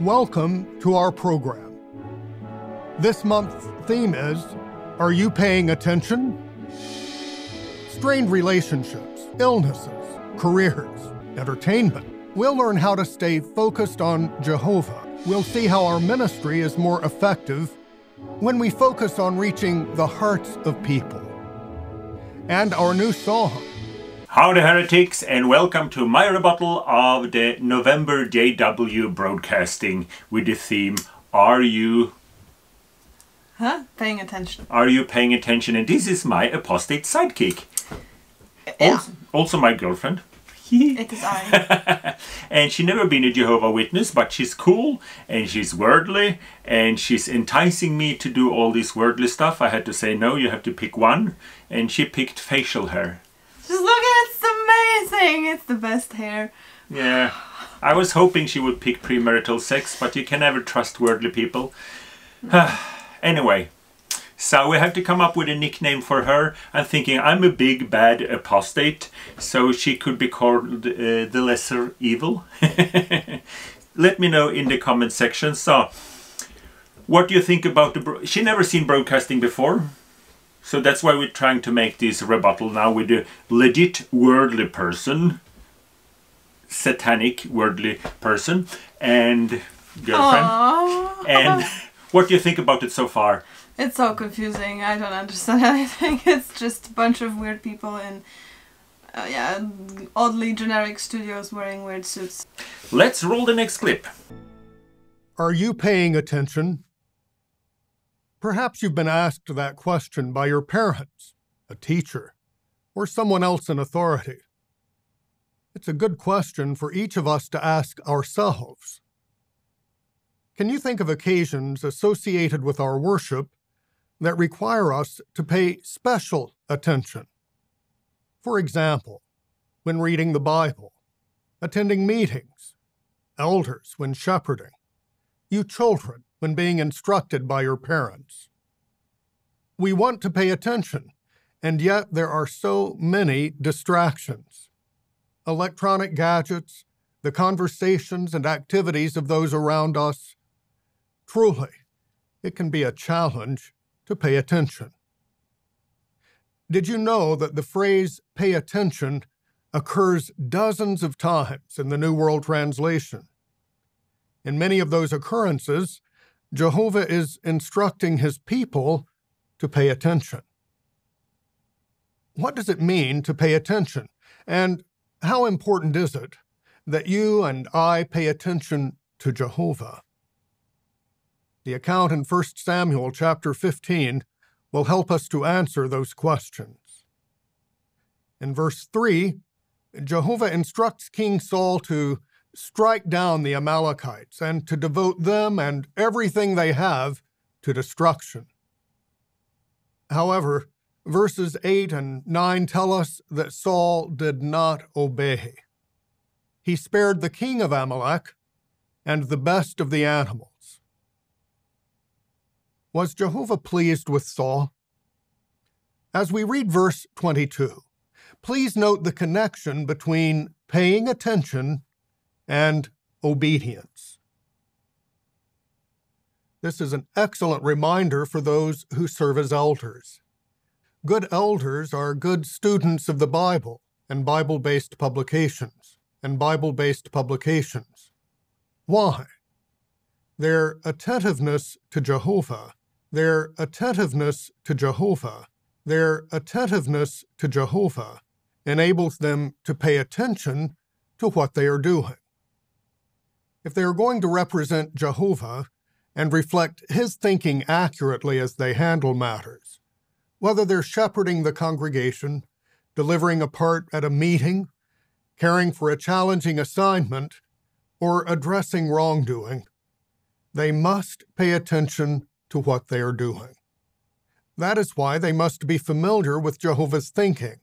Welcome to our program. This month's theme is, are you paying attention? Strained relationships, illnesses, careers, entertainment. We'll learn how to stay focused on Jehovah. We'll see how our ministry is more effective when we focus on reaching the hearts of people. And our new song. Howdy heretics, and welcome to my rebuttal of the November JW broadcasting with the theme, Are you paying attention? Are you paying attention? And this is my apostate sidekick. Yeah. Also my girlfriend. It is I. And she's never been a Jehovah Witness, but she's cool and she's worldly and she's enticing me to do all this worldly stuff. I had to say no, you have to pick one, and she picked facial hair. Just look at it, it's amazing! It's the best hair. Yeah, I was hoping she would pick premarital sex, but you can never trust worldly people. Anyway, so we have to come up with a nickname for her. I'm thinking I'm a big bad apostate, so she could be called the lesser evil. Let me know in the comment section. So, what do you think about the... She never seen broadcasting before. So that's why we're trying to make this rebuttal now with a legit worldly person, satanic worldly person, and girlfriend. Aww. And what do you think about it so far? It's so confusing. I don't understand anything. It's just a bunch of weird people in, oddly generic studios wearing weird suits. Let's roll the next clip. Are you paying attention? Perhaps you've been asked that question by your parents, a teacher, or someone else in authority. It's a good question for each of us to ask ourselves. Can you think of occasions associated with our worship that require us to pay special attention? For example, when reading the Bible, attending meetings, elders when shepherding, you children when being instructed by your parents. We want to pay attention, and yet there are so many distractions. Electronic gadgets, the conversations and activities of those around us. Truly, it can be a challenge to pay attention. Did you know that the phrase pay attention occurs dozens of times in the New World Translation? In many of those occurrences, Jehovah is instructing his people to pay attention. What does it mean to pay attention? And how important is it that you and I pay attention to Jehovah? The account in 1 Samuel chapter 15 will help us to answer those questions. In verse 3, Jehovah instructs King Saul to strike down the Amalekites and to devote them and everything they have to destruction. However, verses 8 and 9 tell us that Saul did not obey. He spared the king of Amalek and the best of the animals. Was Jehovah pleased with Saul? As we read verse 22, please note the connection between paying attention and obedience. This is an excellent reminder for those who serve as elders. Good elders are good students of the Bible and Bible-based publications. Why? Their attentiveness to Jehovah enables them to pay attention to what they are doing. If they are going to represent Jehovah and reflect his thinking accurately as they handle matters, whether they're shepherding the congregation, delivering a part at a meeting, caring for a challenging assignment, or addressing wrongdoing, they must pay attention to what they are doing. That is why they must be familiar with Jehovah's thinking,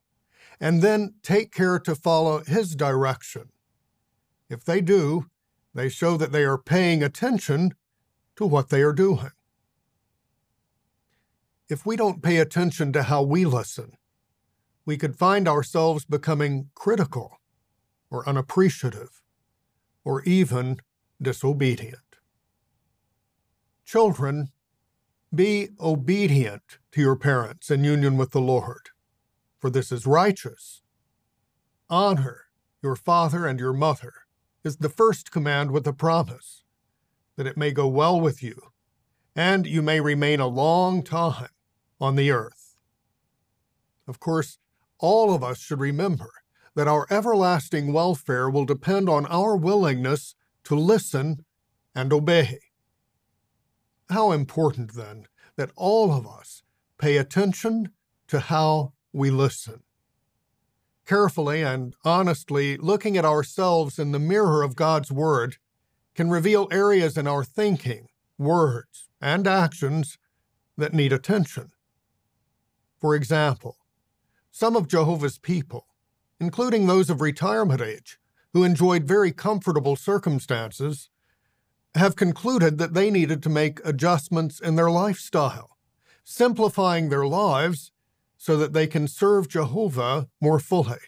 and then take care to follow his direction. If they do, they show that they are paying attention to what they are doing. If we don't pay attention to how we listen, we could find ourselves becoming critical or unappreciative or even disobedient. Children, be obedient to your parents in union with the Lord, for this is righteous. Honor your father and your mother is the first command with a promise, that it may go well with you, and you may remain a long time on the earth. Of course, all of us should remember that our everlasting welfare will depend on our willingness to listen and obey. How important, then, that all of us pay attention to how we listen. Carefully and honestly looking at ourselves in the mirror of God's Word can reveal areas in our thinking, words, and actions that need attention. For example, some of Jehovah's people, including those of retirement age, who enjoyed very comfortable circumstances, have concluded that they needed to make adjustments in their lifestyle, simplifying their lives so that they can serve Jehovah more fully.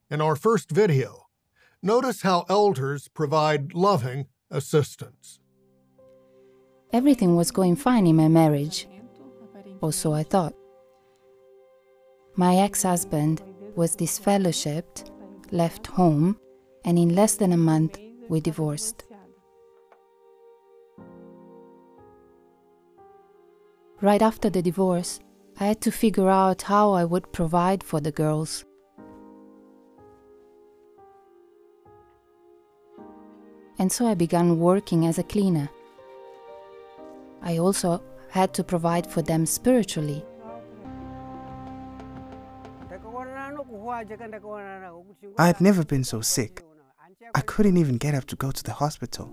In our first video, notice how elders provide loving assistance. Everything was going fine in my marriage, or so I thought. My ex-husband was disfellowshipped, left home, and in less than a month we divorced. Right after the divorce, I had to figure out how I would provide for the girls. And so I began working as a cleaner. I also had to provide for them spiritually. I had never been so sick. I couldn't even get up to go to the hospital.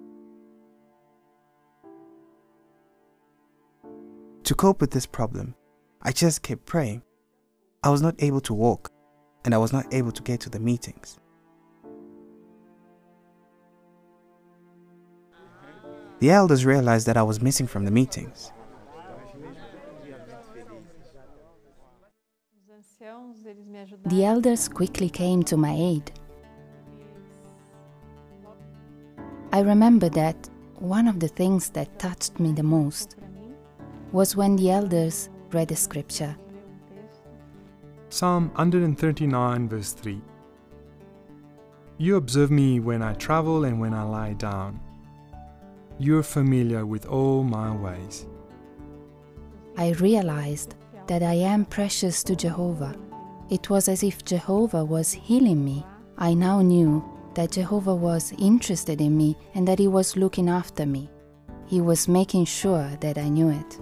To cope with this problem, I just kept praying. I was not able to walk, and I was not able to get to the meetings. The elders realized that I was missing from the meetings. The elders quickly came to my aid. I remember that one of the things that touched me the most was when the elders read the scripture. Psalm 139 verse 3. You observe me when I travel and when I lie down. You are familiar with all my ways. I realized that I am precious to Jehovah. It was as if Jehovah was healing me. I now knew that Jehovah was interested in me and that He was looking after me. He was making sure that I knew it.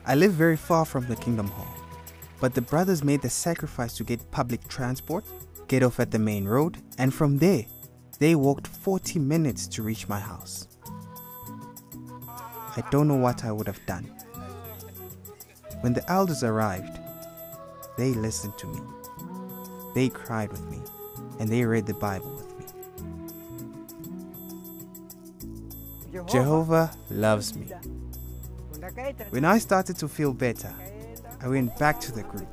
I live very far from the Kingdom Hall, but the brothers made the sacrifice to get public transport, get off at the main road, and from there, they walked 40 minutes to reach my house. I don't know what I would have done. When the elders arrived, they listened to me. They cried with me, and they read the Bible with me. Jehovah loves me. When I started to feel better, I went back to the group.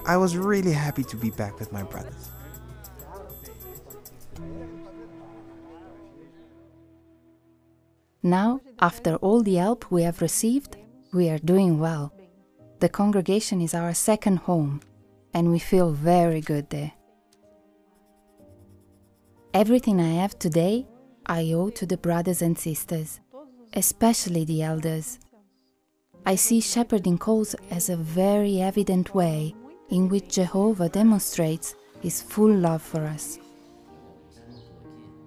I was really happy to be back with my brothers. Now, after all the help we have received, we are doing well. The congregation is our second home, and we feel very good there. Everything I have today, I owe to the brothers and sisters, especially the elders. I see shepherding calls as a very evident way in which Jehovah demonstrates His full love for us.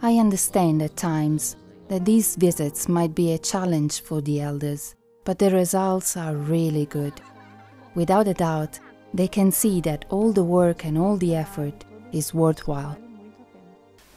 I understand at times that these visits might be a challenge for the elders, but the results are really good. Without a doubt, they can see that all the work and all the effort is worthwhile.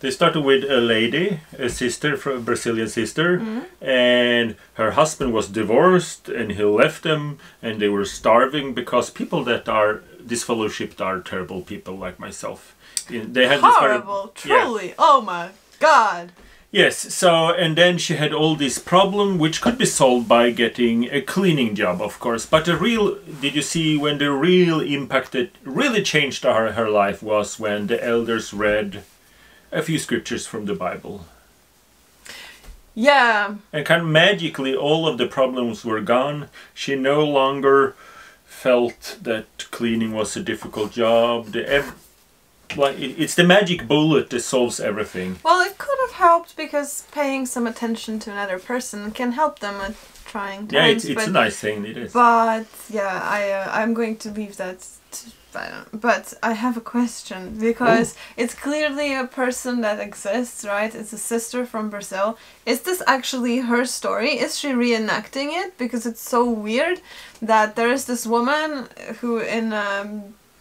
They started with a lady, a sister, a Brazilian sister, and her husband was divorced and he left them and they were starving because people that are disfellowshipped are terrible people like myself. They had horrible, truly, yeah. Oh my God. Yes, so, and then she had all this problem which could be solved by getting a cleaning job, of course. But the real, did you see when the real impact that really changed her life was when the elders read a few scriptures from the Bible. Yeah. And kind of magically all of the problems were gone. She no longer felt that cleaning was a difficult job. It's the magic bullet that solves everything. Well, it could have helped because paying some attention to another person can help them at trying times. Yeah, it's a nice thing, it is. But yeah, I'm going to leave that. But I have a question because it's clearly a person that exists, right? It's a sister from Brazil. Is this actually her story? Is she reenacting it? Because it's so weird that there is this woman who, in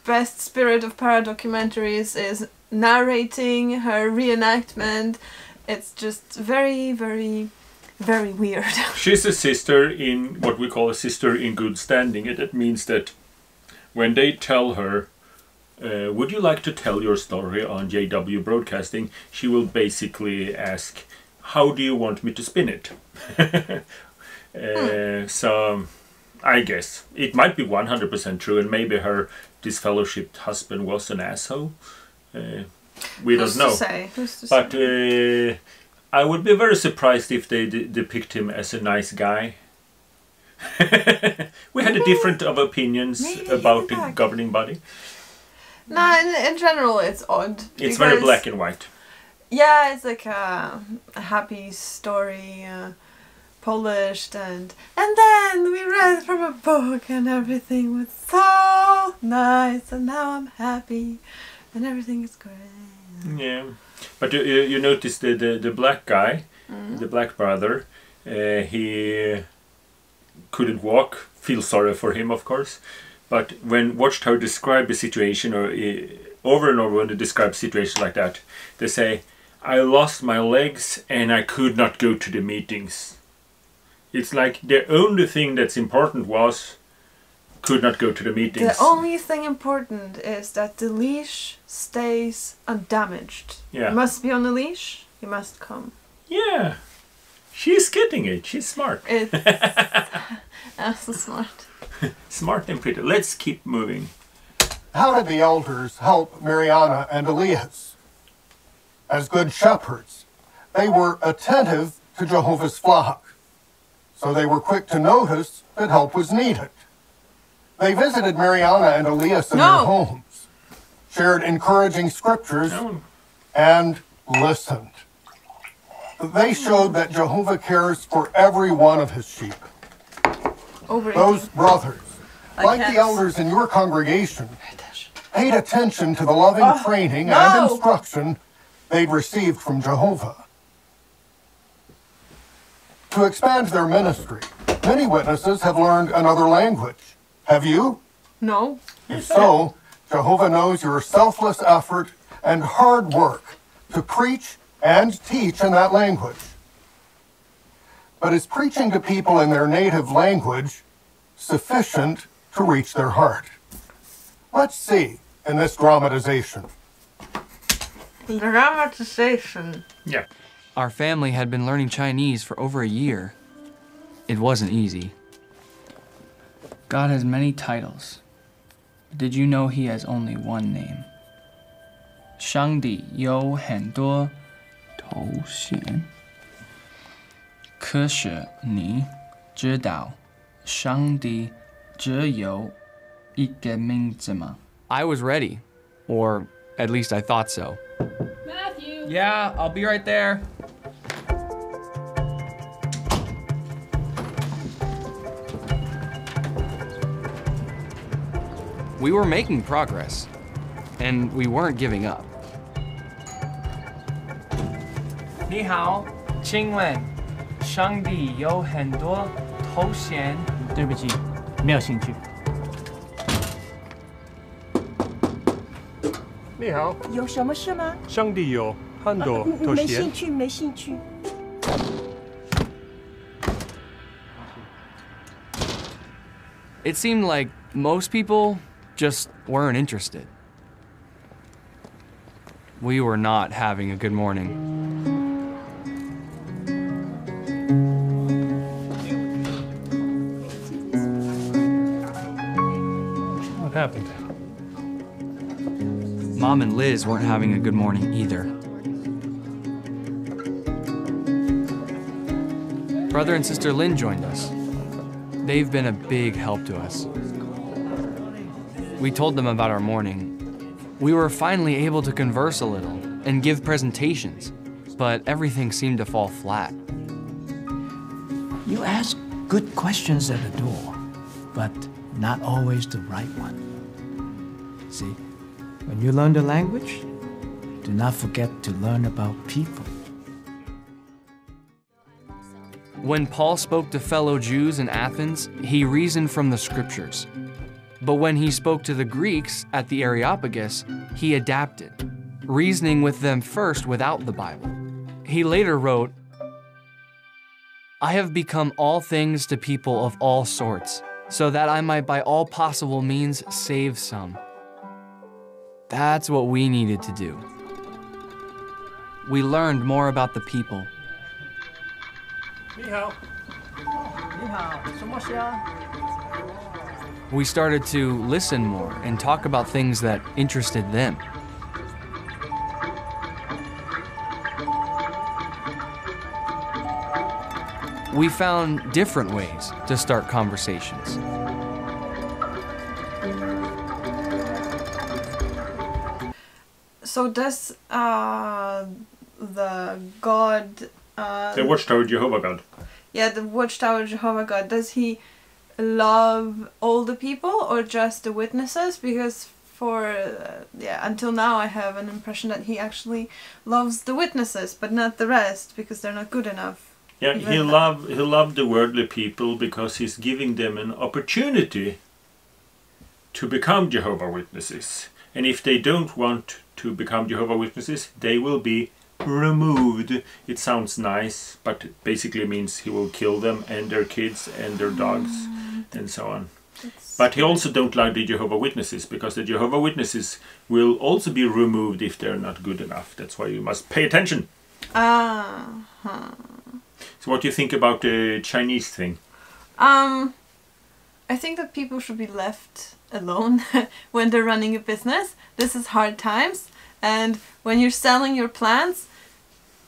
best spirit of paradocumentaries, is narrating her reenactment. It's just very, very, very weird. She's a sister in what we call a sister in good standing, and that means that when they tell her, would you like to tell your story on JW Broadcasting, she will basically ask, how do you want me to spin it? So I guess it might be 100% true, and maybe her disfellowshipped husband was an asshole. We don't know. Who's to But say? I would be very surprised if they depict him as a nice guy. We had a different of opinions about the governing body. No, in general it's odd. It's very black and white. Yeah, it's like a happy story, polished, and then we read from a book and everything was so nice, and now I'm happy and everything is great. Yeah, but you notice the black guy, the black brother, he couldn't walk. Feel sorry for him, of course. But when Watchtower describe a situation, or over and over when they describe situations like that, they say, I lost my legs and I could not go to the meetings. It's like the only thing that's important was could not go to the meetings. The only thing important is that the leash stays undamaged. Yeah. You must be on the leash, you must come. Yeah. She's getting it. She's smart. It's so smart. Smart and pretty. Let's keep moving. How did the elders help Mariana and Elias? As good shepherds, they were attentive to Jehovah's flock, so they were quick to notice that help was needed. They visited Mariana and Elias in their homes, shared encouraging scriptures, and listened. They showed that Jehovah cares for every one of his sheep. Those brothers, like the elders in your congregation, paid attention to the loving training and instruction they'd received from Jehovah. To expand their ministry, many witnesses have learned another language. Have you? No. If so, Jehovah knows your selfless effort and hard work to preach and teach in that language. But is preaching to people in their native language sufficient to reach their heart? Let's see in this dramatization. Dramatization. Yeah. Our family had been learning Chinese for over a year. It wasn't easy. God has many titles. Did you know he has only one name? 上帝有很多头衔。可是你知道上帝只有一个名字吗？ I was ready, or at least I thought so. Matthew! Yeah, I'll be right there. We were making progress, and we weren't giving up. 你好，请问上帝有很多头衔？对不起，没有兴趣。你好，有什么事吗？上帝有很多头衔。没兴趣，没兴趣。It seemed like most people just weren't interested. We were not having a good morning. What happened? Mom and Liz weren't having a good morning either. Brother and Sister Lynn joined us. They've been a big help to us. We told them about our morning. We were finally able to converse a little and give presentations, but everything seemed to fall flat. You ask good questions at the door, but not always the right one. See, when you learn the language, do not forget to learn about people. When Paul spoke to fellow Jews in Athens, he reasoned from the scriptures. But when he spoke to the Greeks at the Areopagus, he adapted, reasoning with them first without the Bible. He later wrote, "I have become all things to people of all sorts, so that I might by all possible means save some." That's what we needed to do. We learned more about the people. 你好，你好，什么事啊？ We started to listen more and talk about things that interested them. We found different ways to start conversations. So does the God... the Watchtower Jehovah God. Yeah, the Watchtower Jehovah God, does he love all the people or just the witnesses? Because until now I have an impression that he actually loves the witnesses, but not the rest, because they're not good enough. Yeah, he loved the worldly people because he's giving them an opportunity to become Jehovah Witnesses. And if they don't want to become Jehovah Witnesses, they will be removed. It sounds nice, but basically means he will kill them and their kids and their dogs and so on. But he also don't like the Jehovah Witnesses, because the Jehovah Witnesses will also be removed if they're not good enough. That's why you must pay attention. So what do you think about the Chinese thing? I think that people should be left alone when they're running a business. This is hard times, and when you're selling your plants,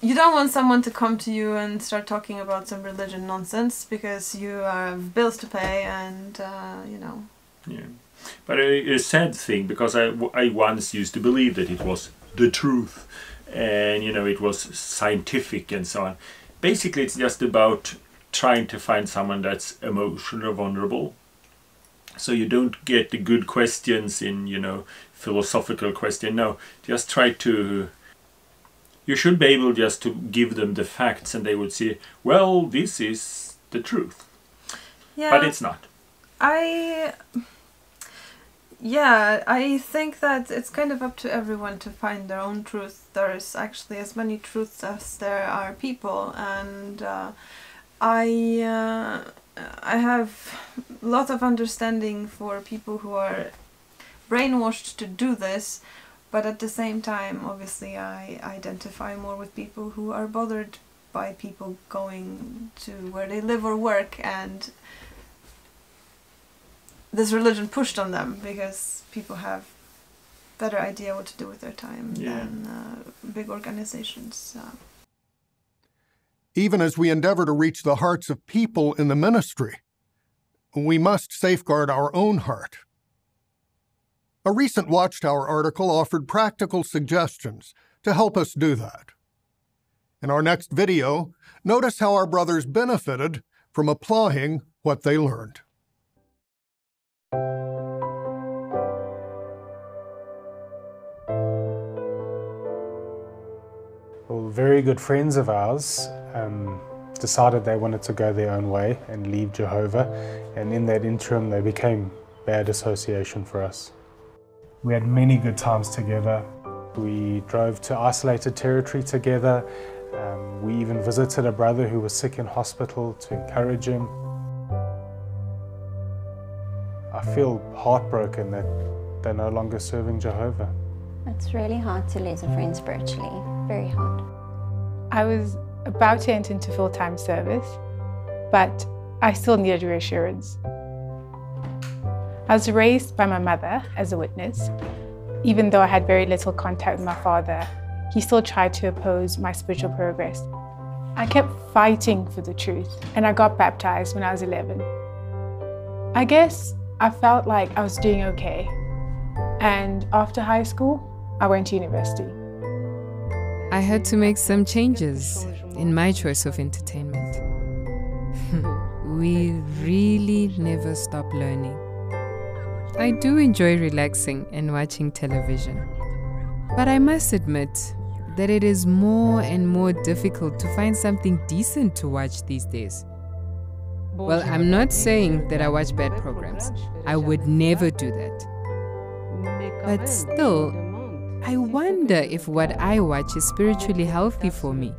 you don't want someone to come to you and start talking about some religion nonsense, because you have bills to pay and, you know. Yeah. But a sad thing, because I once used to believe that it was the truth and, you know, it was scientific and so on. Basically, it's just about trying to find someone that's emotionally vulnerable. So you don't get the good questions in, you know, philosophical question. No, just try to... You should be able just to give them the facts and they would say, well, this is the truth. Yeah. But it's not. I think that it's kind of up to everyone to find their own truth. There's actually as many truths as there are people, and I have a lot of understanding for people who are brainwashed to do this, but at the same time, obviously, I identify more with people who are bothered by people going to where they live or work, and this religion pushed on them, because people have better idea what to do with their time than big organizations. Even as we endeavor to reach the hearts of people in the ministry, we must safeguard our own heart. A recent Watchtower article offered practical suggestions to help us do that. In our next video, notice how our brothers benefited from applying what they learned. Well, very good friends of ours decided they wanted to go their own way and leave Jehovah, and in that interim they became bad association for us. We had many good times together. We drove to isolated territory together. We even visited a brother who was sick in hospital to encourage him. I feel heartbroken that they're no longer serving Jehovah. It's really hard to lose a friend spiritually, very hard. I was about to enter into full-time service, but I still needed reassurance. I was raised by my mother as a witness. Even though I had very little contact with my father, he still tried to oppose my spiritual progress. I kept fighting for the truth, and I got baptized when I was 11. I guess I felt like I was doing okay. And after high school, I went to university. I had to make some changes in my choice of entertainment. We really never stop learning. I do enjoy relaxing and watching television, but I must admit that it is more and more difficult to find something decent to watch these days. Well, I'm not saying that I watch bad programs. I would never do that. But still, I wonder if what I watch is spiritually healthy for me.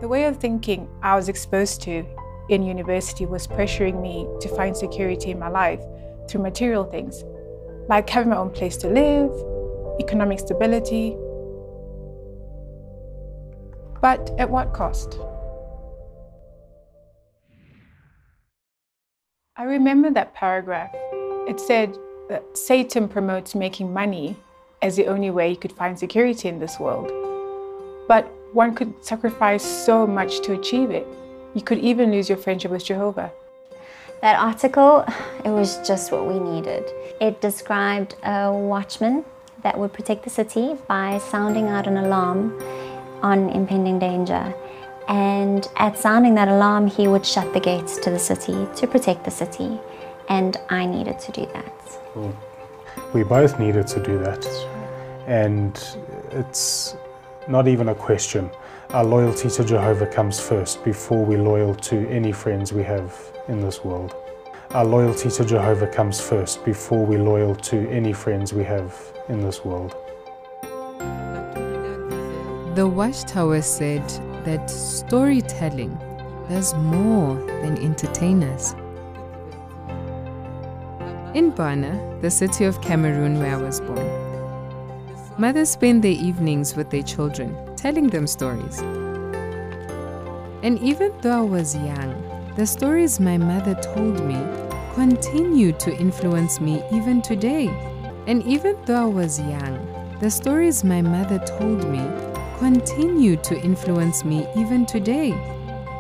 The way of thinking I was exposed to in university was pressuring me to find security in my life through material things, like having my own place to live, economic stability. But at what cost? I remember that paragraph. It said that Satan promotes making money as the only way you could find security in this world. But one could sacrifice so much to achieve it. You could even lose your friendship with Jehovah. That article, it was just what we needed. It described a watchman that would protect the city by sounding out an alarm on impending danger. And at sounding that alarm, he would shut the gates to the city to protect the city. And I needed to do that. We both needed to do that. And it's not even a question. Our loyalty to Jehovah comes first before we're loyal to any friends we have in this world. Our loyalty to Jehovah comes first before we're loyal to any friends we have in this world. The Watchtower said that storytelling does more than entertain us. In Bana, the city of Cameroon where I was born, mothers spend their evenings with their children, telling them stories. And even though I was young, the stories my mother told me continue to influence me even today. And even though I was young, the stories my mother told me continue to influence me even today.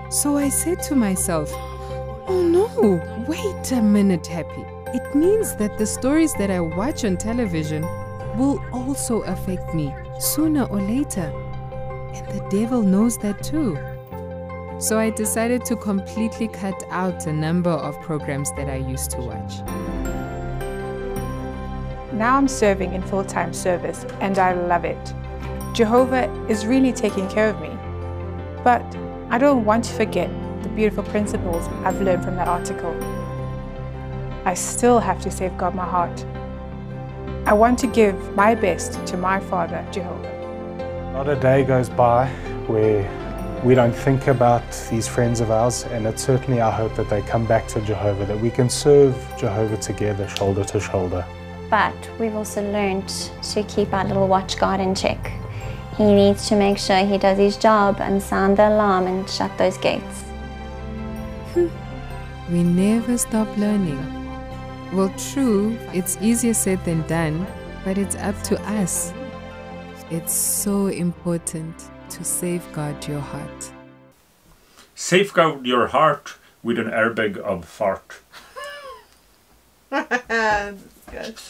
So I said to myself, oh no, wait a minute, Happy. It means that the stories that I watch on television will also affect me sooner or later. And the devil knows that too. So I decided to completely cut out a number of programs that I used to watch. Now I'm serving in full-time service and I love it. Jehovah is really taking care of me. But I don't want to forget the beautiful principles I've learned from that article. I still have to safeguard my heart. I want to give my best to my Father, Jehovah. Not a day goes by where we don't think about these friends of ours, and it's certainly our hope that they come back to Jehovah, that we can serve Jehovah together, shoulder to shoulder. But we've also learned to keep our little watch guard in check. He needs to make sure he does his job and sound the alarm and shut those gates. We never stop learning. Well, true, it's easier said than done, but it's up to us. It's so important to safeguard your heart. Safeguard your heart with an airbag of fart. Good.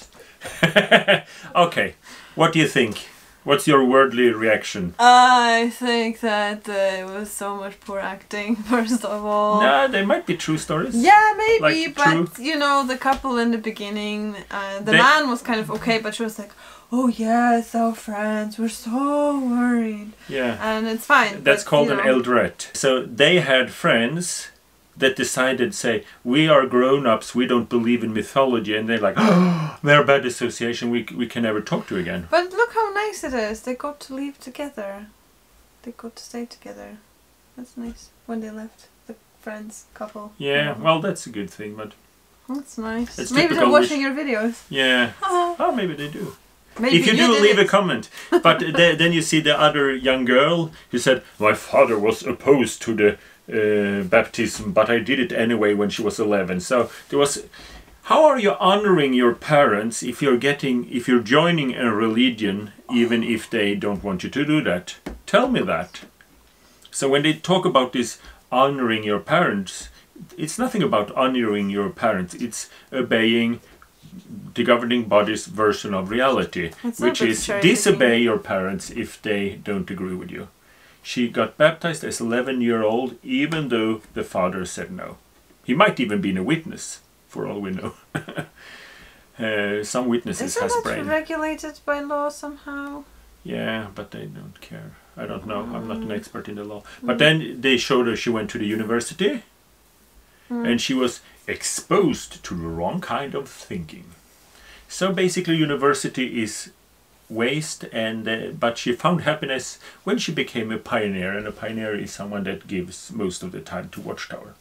Okay, what do you think? What's your worldly reaction? I think that it was so much poor acting, first of all. Nah, they might be true stories. Yeah, maybe, like, but true. you know, the couple in the beginning, the man was kind of okay, but she was like, oh yes, our friends, we're so worried. Yeah. And it's fine. That's but, called an eldret. So they had friends that decided, say, we are grown-ups, we don't believe in mythology, and they're like, oh, they're a bad association, we can never talk to again. But look how nice it is. They got to leave together. They got to stay together. That's nice. When they left, the friends, couple. Yeah, well, that's a good thing, but... That's nice. It's maybe they're watching your videos. Yeah. Oh, maybe they do. Maybe if you do, leave a comment. But then you see the other young girl who said, my father was opposed to the baptism, but I did it anyway when she was 11. So there was How are you honoring your parents if you're joining a religion, even if they don't want you to do that? Tell me that. So when they talk about this honoring your parents, it's nothing about honoring your parents. It's obeying the governing body's version of reality, which is disobey your parents if they don't agree with you. She got baptized as 11-year-old, even though the father said no. He might even been a witness, for all we know. Some witnesses has brain. Isn't that regulated by law somehow? Yeah, but they don't care. I don't know. I'm not an expert in the law. But then they showed her she went to the university, and she was exposed to the wrong kind of thinking. So basically, university is waste, and but she found happiness when she became a pioneer, and a pioneer is someone that gives most of the time to Watchtower.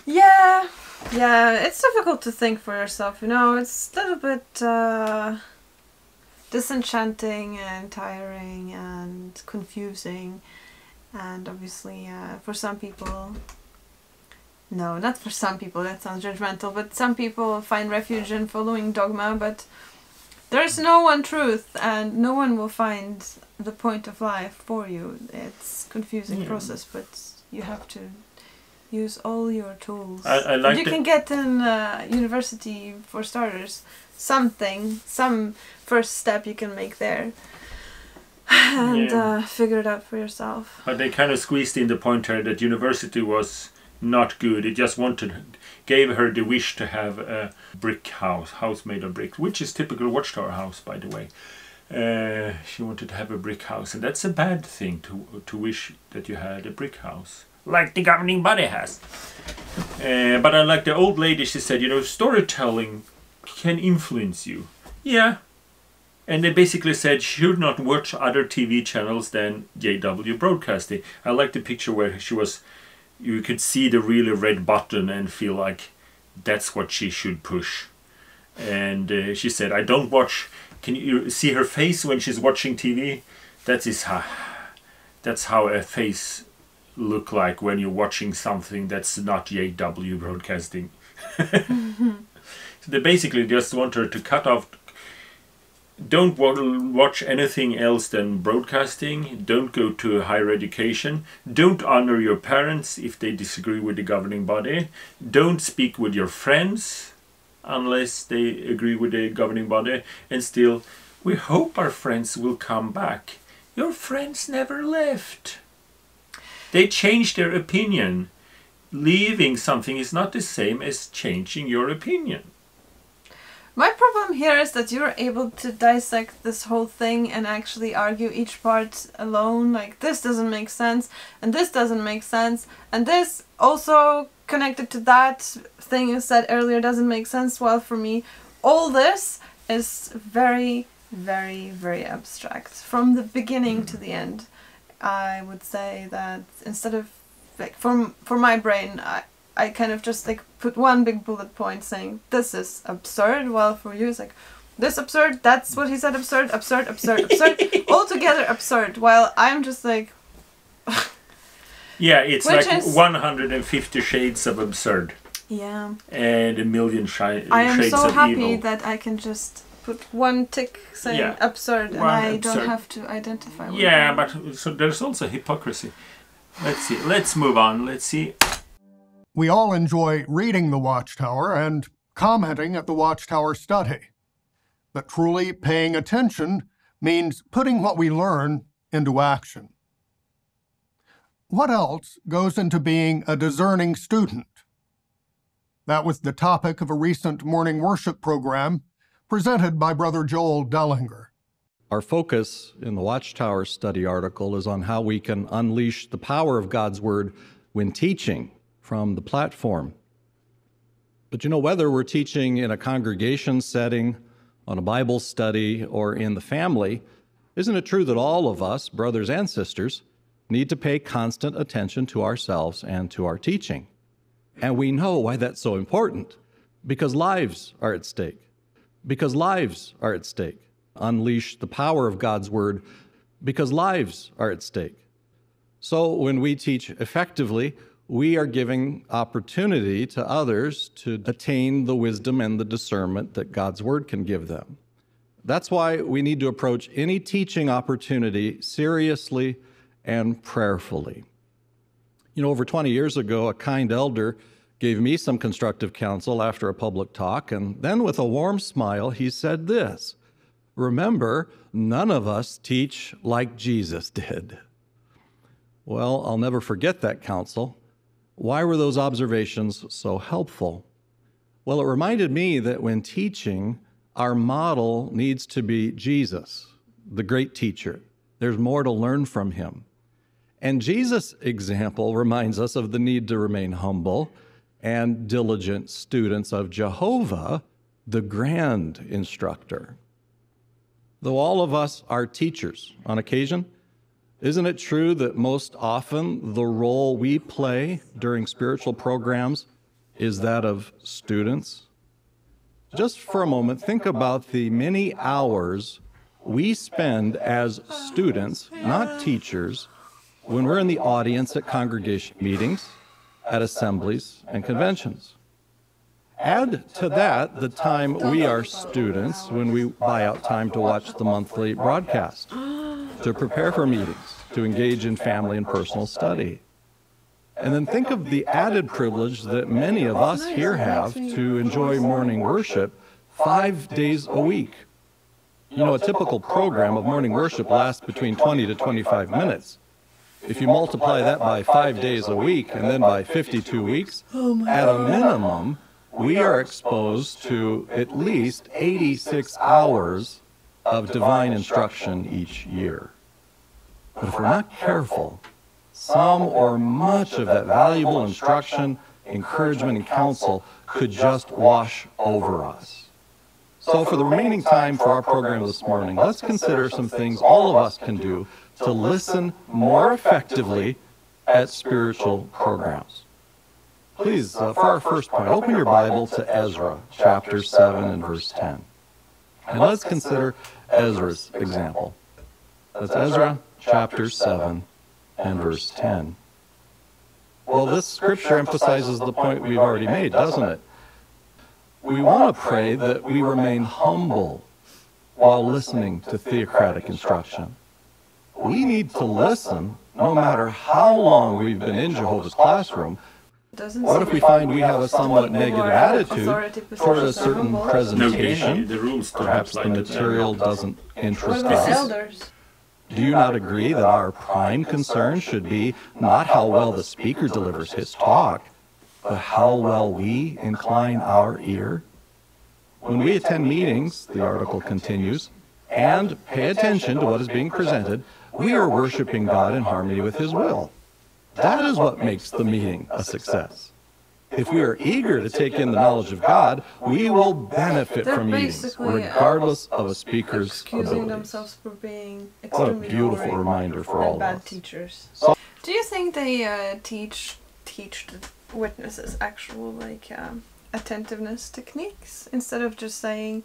Yeah, it's difficult to think for yourself, you know, it's a little bit disenchanting and tiring and confusing, and obviously for some people, no, not for some people, that sounds judgmental, but some people find refuge in following dogma, but there's no one truth, and no one will find the point of life for you. It's a confusing process, but you have to use all your tools. I like you can get in university, for starters, some first step you can make there, and figure it out for yourself. But they kind of squeezed in the point here that university was not good. It just gave her the wish to have a brick house made of bricks, which is typical Watchtower house, by the way. She wanted to have a brick house, and that's a bad thing to wish that you had a brick house, like the governing body has. But I like the old lady, she said, you know, storytelling can influence you. Yeah. And they basically said she should not watch other TV channels than JW Broadcasting. I like the picture where you could see the really red button and feel like that's what she should push. And she said, I don't watch. Can you see her face when she's watching TV? That's how a face look like when you're watching something that's not JW Broadcasting. So they basically just want her to cut off. Don't watch anything else than broadcasting. Don't go to higher education. Don't honor your parents if they disagree with the governing body. Don't speak with your friends unless they agree with the governing body. And still, we hope our friends will come back. Your friends never left. They changed their opinion. Leaving something is not the same as changing your opinion. My problem here is that you're able to dissect this whole thing and actually argue each part alone, like this doesn't make sense, and this doesn't make sense, and this also connected to that thing you said earlier doesn't make sense. Well, for me, all this is very, very, very abstract. From the beginning to the end, I would say that instead of, like, for my brain, I kind of just like put one big bullet point saying this is absurd. Well, for you it's like this absurd, that's what he said, absurd, absurd, absurd, absurd, altogether absurd. While I'm just like yeah, it's like 150 shades of absurd. Yeah. And a million shades of evil. I am so happy that I can just put one tick saying absurd, and I don't have to identify with it. But so there's also hypocrisy. Let's see. Let's move on. Let's see. We all enjoy reading the Watchtower and commenting at the Watchtower study. But truly paying attention means putting what we learn into action. What else goes into being a discerning student? That was the topic of a recent morning worship program presented by Brother Joel Dellinger. Our focus in the Watchtower study article is on how we can unleash the power of God's Word when teaching from the platform. But you know, whether we're teaching in a congregation setting, on a Bible study, or in the family, isn't it true that all of us, brothers and sisters, need to pay constant attention to ourselves and to our teaching? And we know why that's so important, because lives are at stake. Because lives are at stake. Unleash the power of God's Word, because lives are at stake. So when we teach effectively, we are giving opportunity to others to attain the wisdom and the discernment that God's Word can give them. That's why we need to approach any teaching opportunity seriously and prayerfully. You know, over 20 years ago, a kind elder gave me some constructive counsel after a public talk, and then with a warm smile, he said this: "Remember, none of us teach like Jesus did." Well, I'll never forget that counsel. Why were those observations so helpful? Well, it reminded me that when teaching, our model needs to be Jesus, the great teacher. There's more to learn from him. And Jesus' example reminds us of the need to remain humble and diligent students of Jehovah, the grand instructor. Though all of us are teachers on occasion, isn't it true that most often the role we play during spiritual programs is that of students? Just for a moment, think about the many hours we spend as students, not teachers, when we're in the audience at congregation meetings, at assemblies and conventions. Add to that the time we are students when we buy out time to watch the monthly broadcast, to prepare for meetings, to engage in family and personal study. And then think of the added privilege that many of us here have to enjoy morning worship 5 days a week. You know, a typical program of morning worship lasts between 20 to 25 minutes. If you multiply that by 5 days a week and then by 52 weeks, at a minimum, we are exposed to at least 86 hours of divine instruction each year. But if we're not careful, some or much of that valuable instruction, encouragement, and counsel could just wash over us. So for the remaining time for our program this morning, let's consider some things all of us can do to listen more effectively at spiritual programs. Please, for our first point, open your Bible to Ezra, chapter 7 and verse 10. And let's consider Ezra's example. That's Ezra, chapter 7 and verse 10. Well, this scripture emphasizes the point we've already made, doesn't it? We want to pray that we remain humble while listening to theocratic instruction. We need to listen no matter how long we've been in Jehovah's classroom. What if we find we have a somewhat negative attitude toward a certain presentation? Perhaps the material doesn't interest us. Do you not agree that our prime concern should be not how well the speaker delivers his talk, but how well we incline our ear? When we attend meetings, the article continues, and pay attention to what is being presented, we are worshiping God in harmony with His will. That is what makes the meeting a success. If we are eager to take in the knowledge of God, we will benefit from meetings, regardless of a speaker's abilities. Themselves for being what a beautiful reminder for all of us. Teachers. Do you think they teach the witnesses actual attentiveness techniques instead of just saying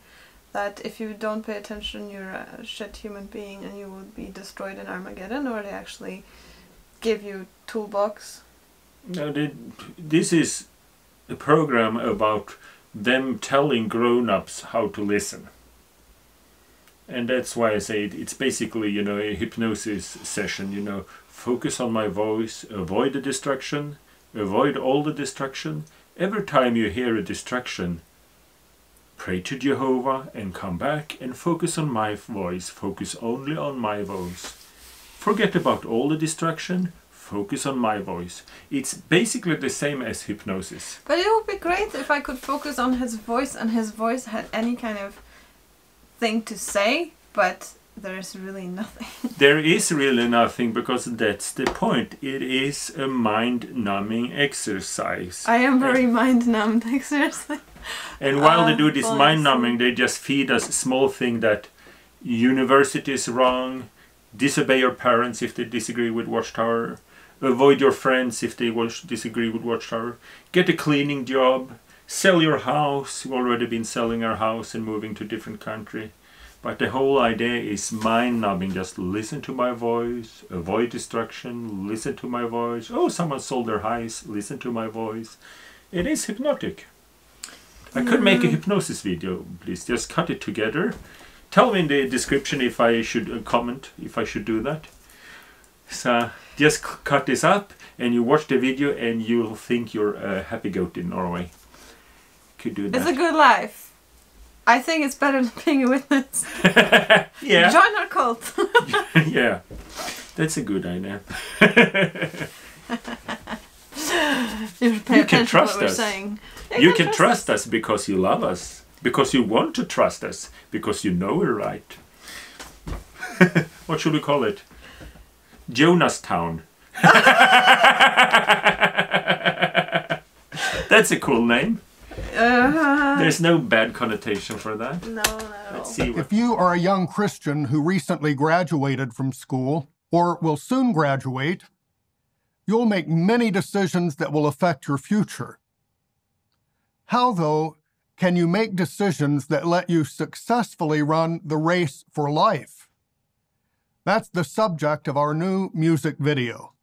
that if you don't pay attention, you're a shit human being and you will be destroyed in Armageddon, or they actually give you toolbox? No, this is a program about them telling grown-ups how to listen. And that's why I say it's basically, a hypnosis session, focus on my voice, avoid the distraction, avoid all the distraction. Every time you hear a distraction, pray to Jehovah and come back and focus on my voice, focus only on my voice. Forget about all the distraction, focus on my voice. It's basically the same as hypnosis. But it would be great if I could focus on his voice and his voice had any kind of thing to say, but there's really nothing. There is really nothing, because that's the point. It is a mind-numbing exercise. I am very mind-numbed exercise. And while they do this mind-numbing, they just feed us small thing that university is wrong, disobey your parents if they disagree with Watchtower, avoid your friends if they disagree with Watchtower, get a cleaning job, sell your house. We've already been selling our house and moving to a different country. But the whole idea is mind-numbing. Just listen to my voice, avoid distraction, listen to my voice. Oh, someone sold their highs, listen to my voice. It is hypnotic. I could make a hypnosis video, please. Just cut it together. Tell me in the description if I should comment, if I should do that. So just cut this up and you watch the video and you'll think you're a happy goat in Norway. Could do that. It's a good life. I think it's better than being a witness. Yeah. Join our cult. Yeah. That's a good idea. You can trust us. You can trust us because you love us. Because you want to trust us. Because you know we're right. What should we call it? Jonastown. That's a cool name. There's no bad connotation for that. No, Let's see. If you are a young Christian who recently graduated from school or will soon graduate, you'll make many decisions that will affect your future. How, though, can you make decisions that let you successfully run the race for life? That's the subject of our new music video.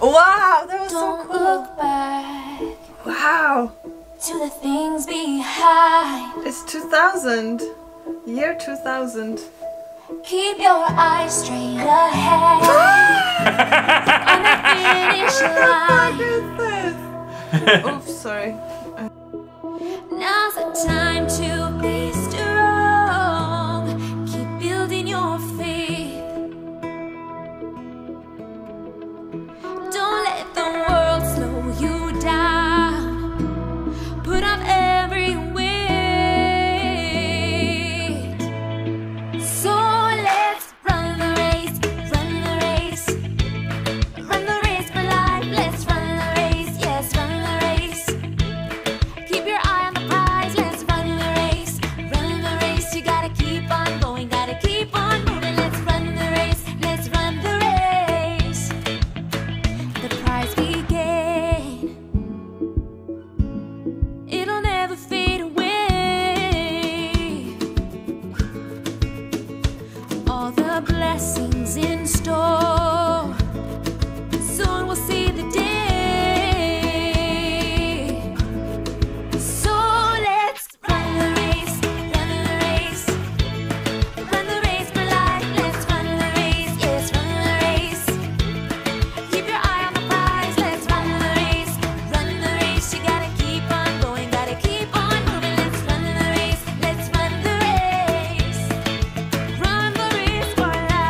Wow, that was so Don't cool. look back Wow. to the things behind. It's 2000. Year 2000. Keep your eyes straight ahead on the finish line. Oops, sorry. Now's the time to be strong. Keep building your faith. Don't let the world slow you down. Put off every weight. So let's run the race, run the race. Run the race for life, let's run the race, yes, run the race. Keep your eye on the prize, let's run the race. Run the race, you gotta keep on going, gotta keep on moving. Let's run the race, let's run the race. The prize we gain, it'll never fade away. All the blessings in store, soon we'll see the day. So let's run the race, run the race. Run the race for life, let's run the race, yes, run the race. Keep your eye on the prize, let's run the race. Run the race, you gotta keep on going, gotta keep on moving. Let's run the race, let's run the race. Run the race for life.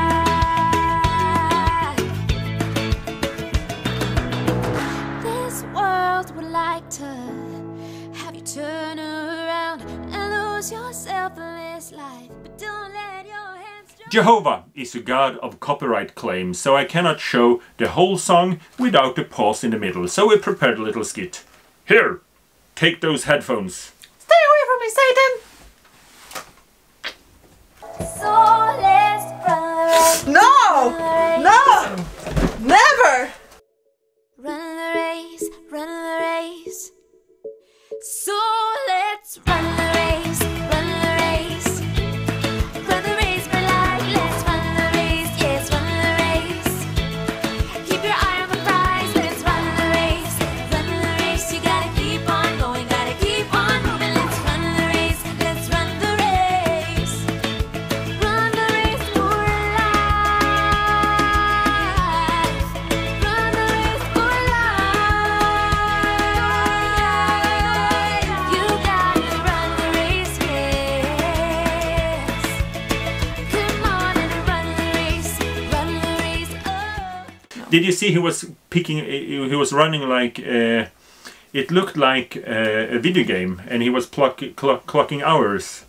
This world would like to have you turn around and lose yourself in this life, but don't let your hands drop. Jehovah is a god of copyright claims, so I cannot show the whole song without a pause in the middle. So we prepared a little skit. Here, take those headphones. Stay away from me, Satan! So let's run the race. No! No! Never! Run the race, run the race. So let's run the race, run the race. Run the race for life, let's run the race, yes, run the race. Keep your eye on the prize, let's run the race. Run the race, you gotta keep on going, gotta keep on moving. Let's run the race, let's run the race. Run the race for life. Run the race for life. You gotta run the race, yes. Come on and run the race, oh. Did you see he was picking? He was running like it looked like a video game, and he was clocking hours.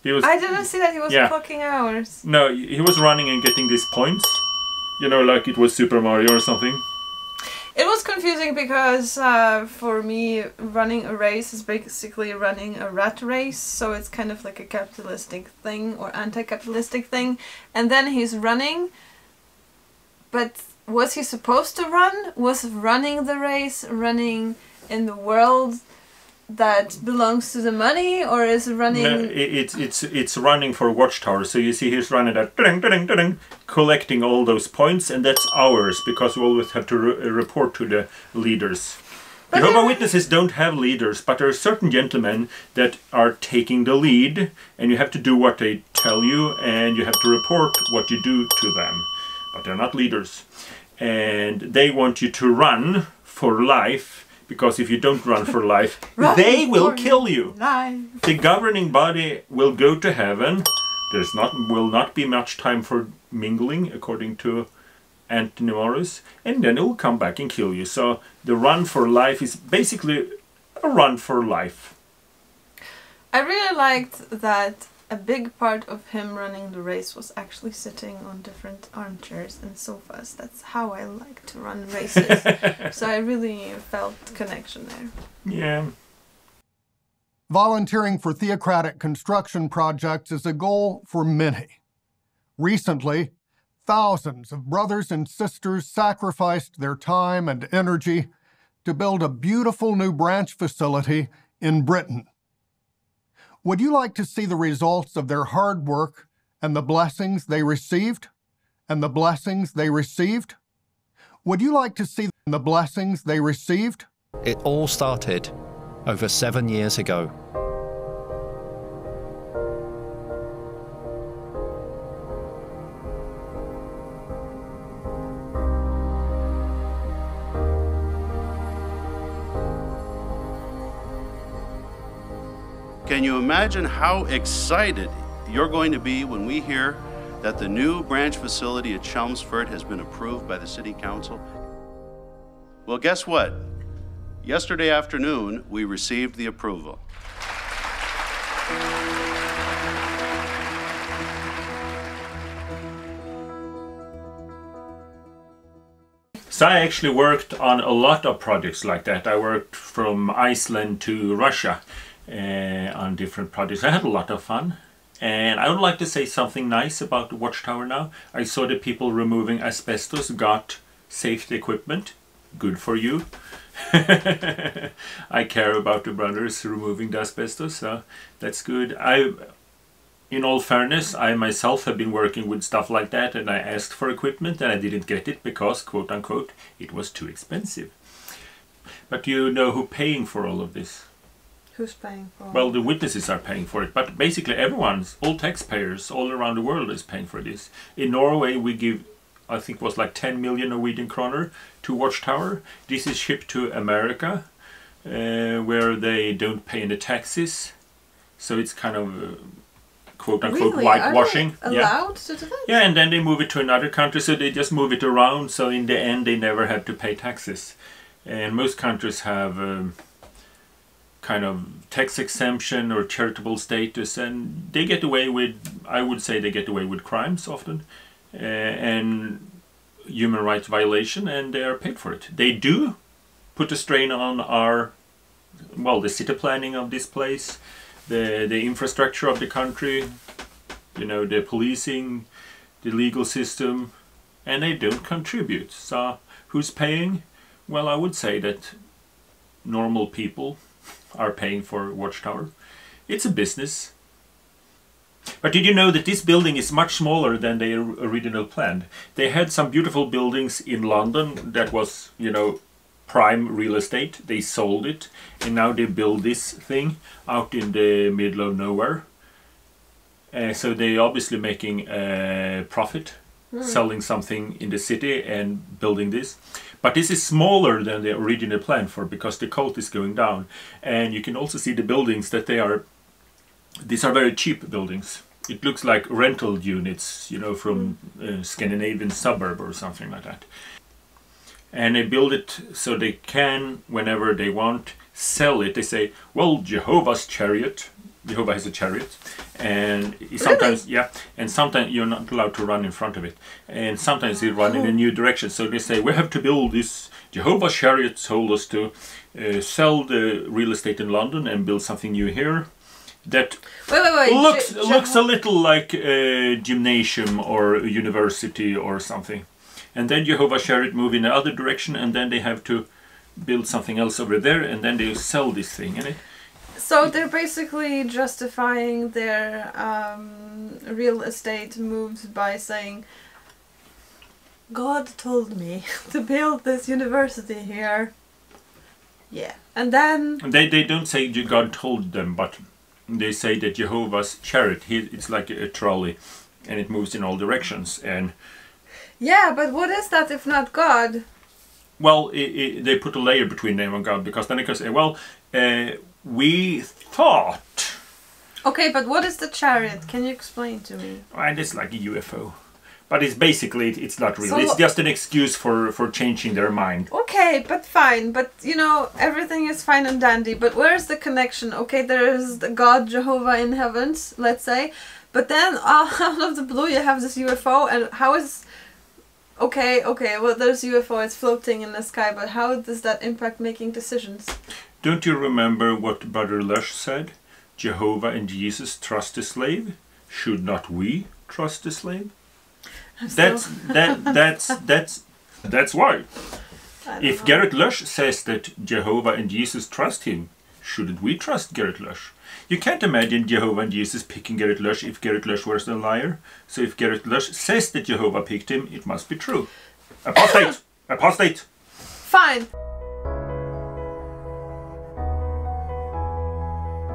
He was. I didn't see that he was Yeah. clocking hours. No, he was running and getting these points. You know, like it was Super Mario or something. It was confusing because for me, running a race is basically running a rat race, so it's kind of like a capitalistic thing or anti-capitalistic thing. And then he's running, but was he supposed to run? Was running the race, running in the world that belongs to the money, or is it running? No, it's running for Watchtower. So you see he's running that collecting all those points, and that's ours because we always have to report to the leaders. Jehovah Witnesses don't have leaders, but there are certain gentlemen that are taking the lead, and you have to do what they tell you, and you have to report what you do to them. But they're not leaders. And they want you to run for life, because if you don't run for life, they will kill you. The governing body will go to heaven. Will not be much time for mingling, according to Anthony Morris, and then it will come back and kill you. So the run for life is basically a run for life. I really liked that a big part of him running the race was actually sitting on different armchairs and sofas. That's how I like to run races. So I really felt connection there. Yeah. Volunteering for theocratic construction projects is a goal for many. Recently, thousands of brothers and sisters sacrificed their time and energy to build a beautiful new branch facility in Britain. Would you like to see the results of their hard work and the blessings they received? And the blessings they received? Would you like to see the blessings they received? It all started over 7 years ago. Can you imagine how excited you're going to be when we hear that the new branch facility at Chelmsford has been approved by the City Council? Well, guess what? Yesterday afternoon, we received the approval. So I actually worked on a lot of projects like that. I worked from Iceland to Russia. On different projects. I had a lot of fun, and I would like to say something nice about the Watchtower now. I saw the people removing asbestos got safety equipment. Good for you. I care about the brothers removing the asbestos, so that's good. In all fairness, I myself have been working with stuff like that, and I asked for equipment and I didn't get it because, quote unquote, it was too expensive. But you know who's paying for all of this? Who's paying for it? Well, the witnesses are paying for it, but basically all taxpayers all around the world is paying for this. In Norway, we give, I think it was like 10 million Norwegian kroner to Watchtower. This is shipped to America, where they don't pay any taxes. So it's kind of, quote-unquote, really? whitewashing. Are they allowed to do that? Yeah, and then they move it to another country, so they just move it around, so in the end they never have to pay taxes. And most countries have kind of tax exemption or charitable status, and they get away with, I would say they get away with crimes often, and human rights violation, and they are paid for it. They do put a strain on our, well, the city planning of this place, the infrastructure of the country, you know, the policing, the legal system, and they don't contribute. So who's paying? Well, I would say that normal people are paying for Watchtower. It's a business. But did you know that this building is much smaller than they originally planned? They had some beautiful buildings in London that was, you know, prime real estate. They sold it, and now they build this thing out in the middle of nowhere. So they're obviously making a profit, selling something in the city and building this. But this is smaller than they originally planned for, because the cost is going down. And you can also see the buildings that these are very cheap buildings. It looks like rental units, you know, from a Scandinavian suburb or something like that. And they build it so they can, whenever they want, sell it. They say, well, Jehovah has a chariot, and sometimes, yeah, and sometimes you're not allowed to run in front of it, and sometimes they run in a new direction. So they say, we have to build this. Jehovah's chariot told us to sell the real estate in London and build something new here. That looks a little like a gymnasium or a university or something. And then Jehovah's chariot move in the other direction, and then they have to build something else over there, and then they sell this thing. And So they're basically justifying their real estate moves by saying, God told me to build this university here. Yeah. And then... They don't say God told them, but they say that Jehovah's chariot, it's like a trolley, and it moves in all directions. And yeah, but what is that if not God? well, they put a layer between them and God, because then they can say, well, we thought... Okay, but what is the chariot? Can you explain to me? And it's like a UFO. But it's basically, it's not real. So, it's just an excuse for changing their mind. Okay, but fine. But, you know, everything is fine and dandy. But where's the connection? Okay, there is the God Jehovah in heavens, let's say. But then, out of the blue, you have this UFO. And how is... Okay, well, there's UFO. It's floating in the sky. But how does that impact making decisions? Don't you remember what Brother Lush said? Jehovah and Jesus trust the slave. Should not we trust the slave? That's why. If Garrett Lush says that Jehovah and Jesus trust him, shouldn't we trust Garrett Lush? You can't imagine Jehovah and Jesus picking Garrett Lush if Garrett Lush was a liar. So if Garrett Lush says that Jehovah picked him, it must be true. Apostate! Apostate! Fine.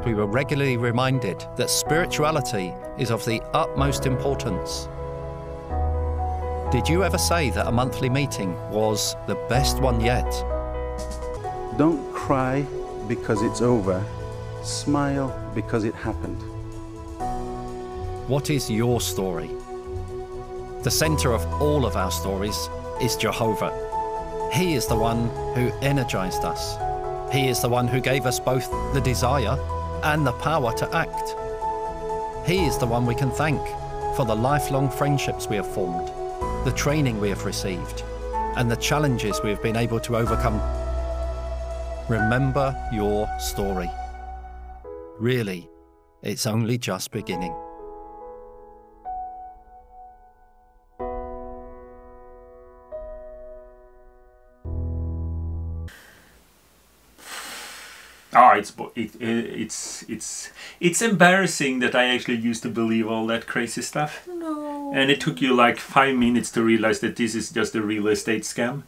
We were regularly reminded that spirituality is of the utmost importance. Did you ever say that a monthly meeting was the best one yet? Don't cry because it's over. Smile because it happened. What is your story? The center of all of our stories is Jehovah. He is the one who energized us. He is the one who gave us both the desire and the power to act. He is the one we can thank for the lifelong friendships we have formed, the training we have received, and the challenges we have been able to overcome. Remember your story. Really, it's only just beginning. It's embarrassing that I actually used to believe all that crazy stuff. No. And it took you like 5 minutes to realize that this is just a real estate scam.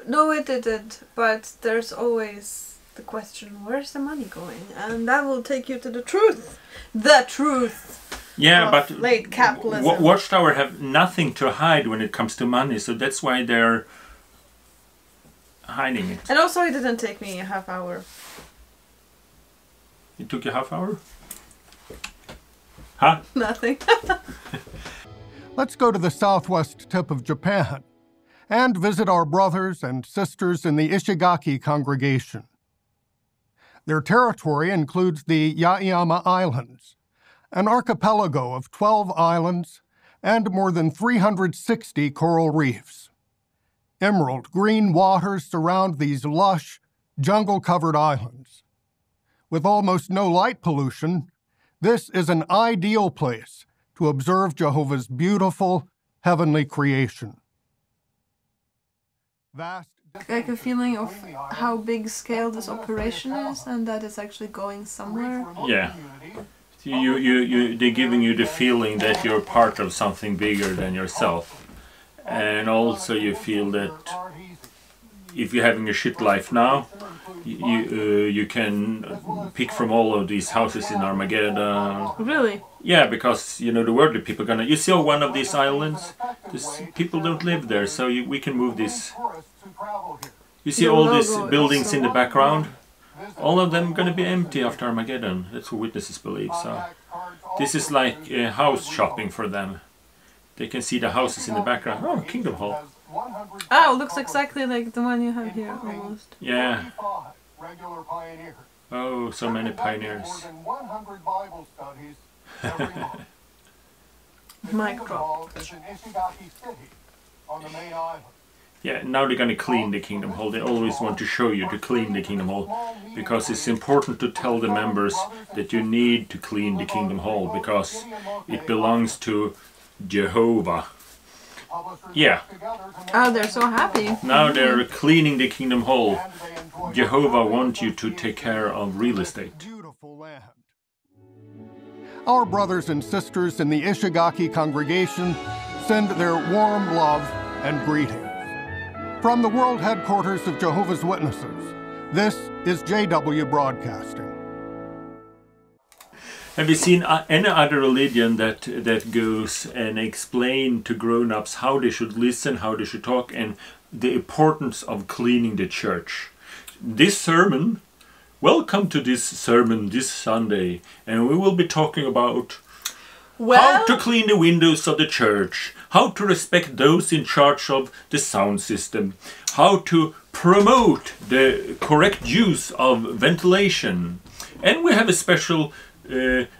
No, it didn't. But there's always the question, where's the money going? And that will take you to the truth. The truth. Yeah, but late capitalism. Watchtower have nothing to hide when it comes to money, so that's why they're hiding it. And also, it didn't take me a half hour. It took you a half hour? Huh? Nothing. Let's go to the southwest tip of Japan and visit our brothers and sisters in the Ishigaki congregation. Their territory includes the Yaeyama Islands, an archipelago of 12 islands and more than 360 coral reefs. Emerald green waters surround these lush, jungle-covered islands. With almost no light pollution, this is an ideal place to observe Jehovah's beautiful, heavenly creation. Like a feeling of how big scale this operation is, and that it's actually going somewhere. Yeah. They're giving you the feeling that you're part of something bigger than yourself. And also you feel that if you're having a shit life now, you can pick from all of these houses in Armageddon. Really? Yeah, because you know the worldly people gonna. You see one of these islands, people don't live there, so we can move this. You see all these buildings in the background. All of them gonna be empty after Armageddon. That's what witnesses believe. So this is like house shopping for them. They can see the houses in the background. Oh, Kingdom Hall. Oh, looks exactly like the one you have here, almost. Yeah. Oh, so many pioneers. Mic drop. Yeah, now they're gonna clean the Kingdom Hall. They always want to show you to clean the Kingdom Hall because it's important to tell the members that you need to clean the Kingdom Hall because it belongs to Jehovah. Yeah. Oh, they're so happy. Now they're cleaning the Kingdom Hall. Jehovah wants you to take care of real estate. Beautiful land. our brothers and sisters in the Ishigaki congregation send their warm love and greetings. From the world headquarters of Jehovah's Witnesses, this is JW Broadcasting. Have you seen any other religion that goes and explain to grown-ups how they should listen, how they should talk, and the importance of cleaning the church? This sermon, welcome to this sermon this Sunday, and we will be talking about how to clean the windows of the church, how to respect those in charge of the sound system, how to promote the correct use of ventilation, and we have a special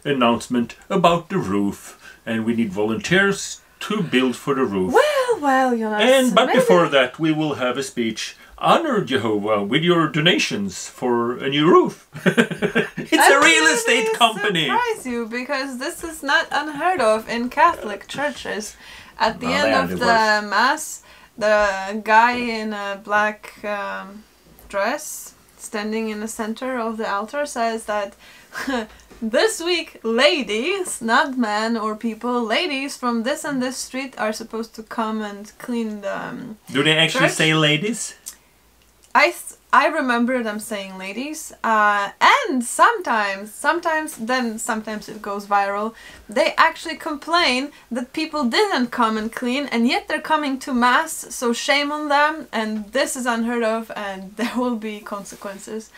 announcement about the roof, and we need volunteers to build for the roof. Well, Jonas. But before that, we will have a speech. Honor Jehovah with your donations for a new roof. It's a real estate company. Surprise you, because this is not unheard of in Catholic churches. At the end of the Mass, the guy in a black dress standing in the center of the altar says that this week, ladies, not men or people, ladies from this and this street are supposed to come and clean the Do they actually church. say ladies? I remember them saying ladies, and sometimes it goes viral. They actually complain that people didn't come and clean, and yet they're coming to Mass, so shame on them, and this is unheard of, and there will be consequences.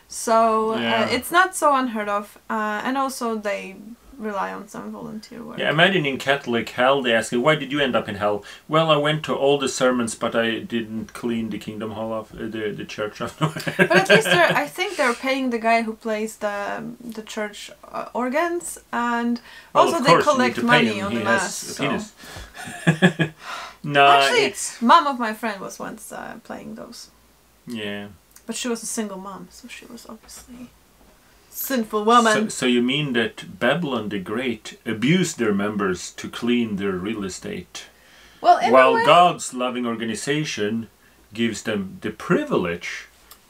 So it's not so unheard of, and also they rely on some volunteer work. Yeah, imagine in Catholic hell, they ask you, why did you end up in hell? Well, I went to all the sermons, but I didn't clean the kingdom hall of the church. But at least I think they're paying the guy who plays the church organs, and also they collect money on the Mass. So. No, actually, mom of my friend was once playing those. Yeah. But she was a single mom, so she was obviously sinful woman. So you mean that Babylon the Great abused their members to clean their real estate? Well, in while a way, God's loving organization gives them the privilege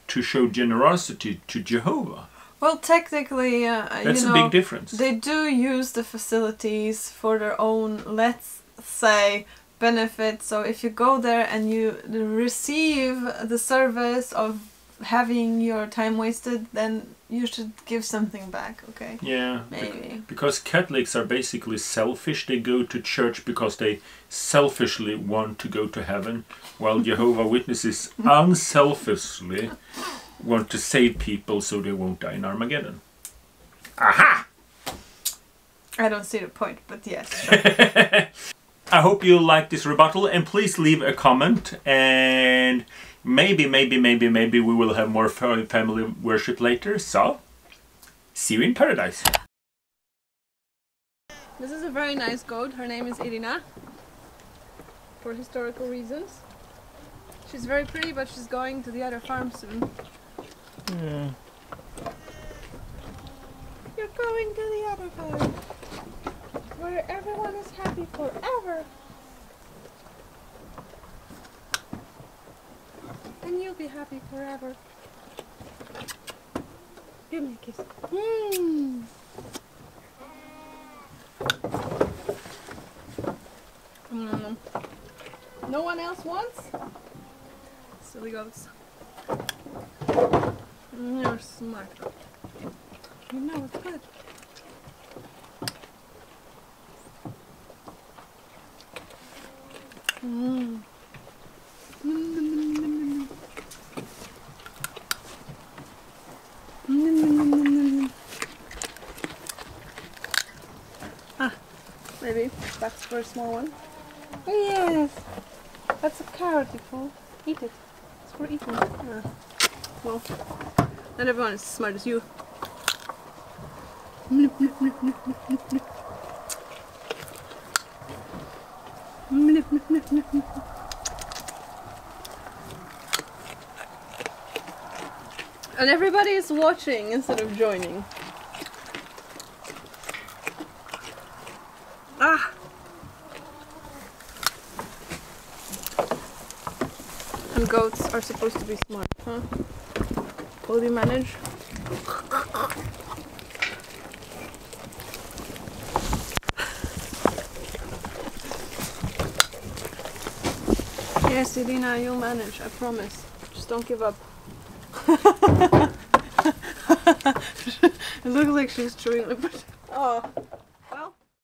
to show generosity to Jehovah. Well, technically, that's a big difference. They do use the facilities for their own, let's say, benefit. So if you go there and you receive the service of having your time wasted, then you should give something back, okay? Yeah, maybe. Because Catholics are basically selfish. They go to church because they selfishly want to go to heaven, while Jehovah Witnesses unselfishly want to save people so they won't die in Armageddon. Aha! I don't see the point, but yes. Sure. I hope you like this rebuttal, and please leave a comment, and maybe we will have more family worship later, so see you in paradise. This is a very nice goat. Her name is Irina, for historical reasons. She's very pretty, but she's going to the other farm soon. Yeah. You're going to the other farm, where everyone is happy forever. And you'll be happy forever. Give me a kiss. No one else wants? Silly goats. You're smart. You know it's good. Maybe that's for a small one. Oh, yes, that's a carrot, Paul. Eat it. It's for eating. Well, not everyone is as smart as you. And everybody is watching instead of joining. Ah! And goats are supposed to be smart, huh? Will you manage? Yes, Irina, you'll manage, I promise. Just don't give up. It looks like she's chewing on it, but... Oh.